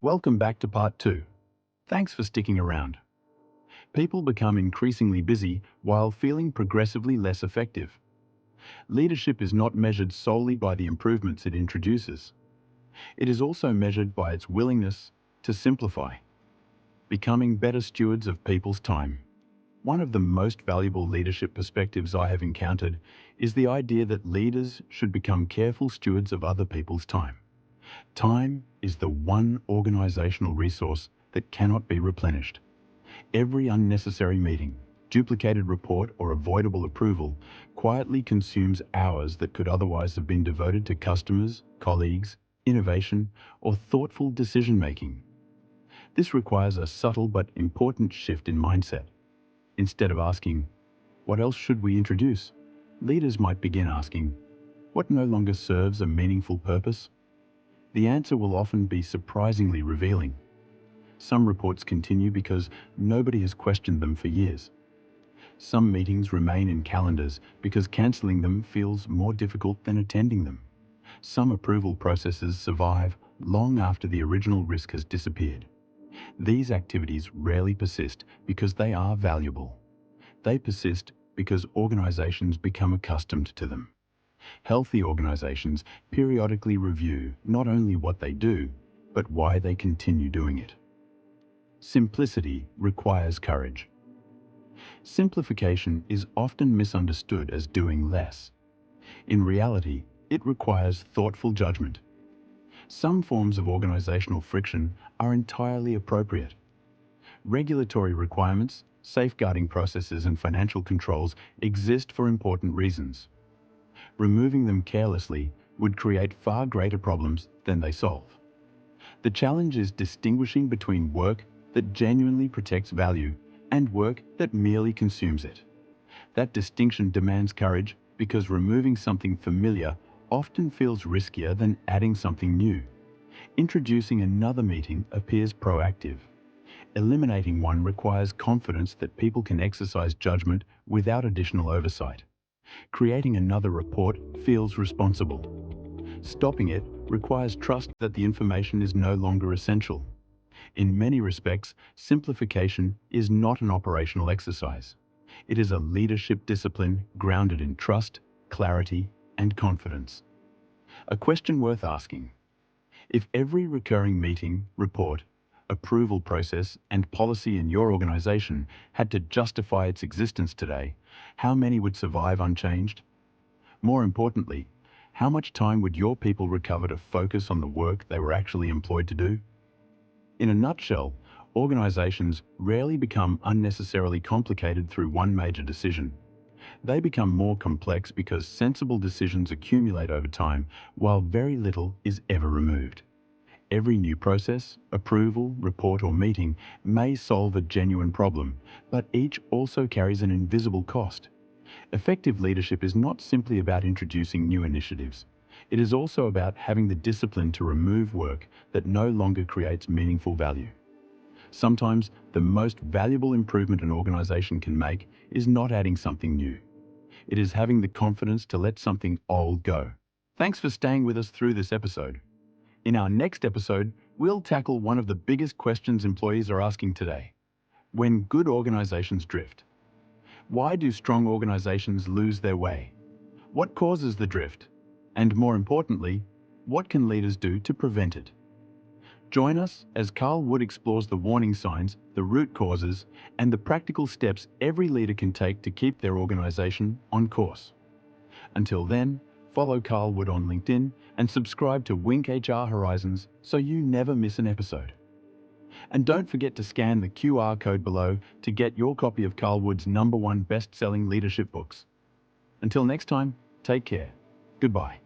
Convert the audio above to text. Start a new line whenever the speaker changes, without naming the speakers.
Welcome back to part 2. Thanks for sticking around. People become increasingly busy while feeling progressively less effective. Leadership is not measured solely by the improvements it introduces. It is also measured by its willingness to simplify, becoming better stewards of people's time. One of the most valuable leadership perspectives I have encountered is the idea that leaders should become careful stewards of other people's time. Time is the one organizational resource that cannot be replenished. Every unnecessary meeting, duplicated report, or avoidable approval quietly consumes hours that could otherwise have been devoted to customers, colleagues, innovation, or thoughtful decision-making. This requires a subtle but important shift in mindset. Instead of asking, "What else should we introduce?" leaders might begin asking, "What no longer serves a meaningful purpose?" The answer will often be surprisingly revealing. Some reports continue because nobody has questioned them for years. Some meetings remain in calendars because cancelling them feels more difficult than attending them. Some approval processes survive long after the original risk has disappeared. These activities rarely persist because they are valuable. They persist because organizations become accustomed to them. Healthy organizations periodically review not only what they do, but why they continue doing it. Simplicity requires courage. Simplification is often misunderstood as doing less. In reality, it requires thoughtful judgment. Some forms of organizational friction are entirely appropriate. Regulatory requirements, safeguarding processes, and financial controls exist for important reasons. Removing them carelessly would create far greater problems than they solve. The challenge is distinguishing between work that genuinely protects value and work that merely consumes it. That distinction demands courage because removing something familiar often feels riskier than adding something new. Introducing another meeting appears proactive. Eliminating one requires confidence that people can exercise judgment without additional oversight. Creating another report feels responsible. Stopping it requires trust that the information is no longer essential. In many respects, simplification is not an operational exercise. It is a leadership discipline grounded in trust, clarity, and confidence. A question worth asking: if every recurring meeting, report, approval process, and policy in your organization had to justify its existence today, how many would survive unchanged? More importantly, how much time would your people recover to focus on the work they were actually employed to do? In a nutshell, organizations rarely become unnecessarily complicated through one major decision. They become more complex because sensible decisions accumulate over time while very little is ever removed. Every new process, approval, report, or meeting may solve a genuine problem, but each also carries an invisible cost. Effective leadership is not simply about introducing new initiatives. It is also about having the discipline to remove work that no longer creates meaningful value. Sometimes, the most valuable improvement an organization can make is not adding something new. It is having the confidence to let something old go. Thanks for staying with us through this episode. In our next episode, we'll tackle one of the biggest questions employees are asking today: when good organizations drift. Why do strong organizations lose their way? What causes the drift? And more importantly, what can leaders do to prevent it? Join us as Karl Wood explores the warning signs, the root causes, and the practical steps every leader can take to keep their organization on course. Until then, follow Karl Wood on LinkedIn and subscribe to 𝗪𝗍 HR Horizons so you never miss an episode. And don't forget to scan the QR code below to get your copy of Karl Wood's #1 best-selling leadership books. Until next time, take care. Goodbye.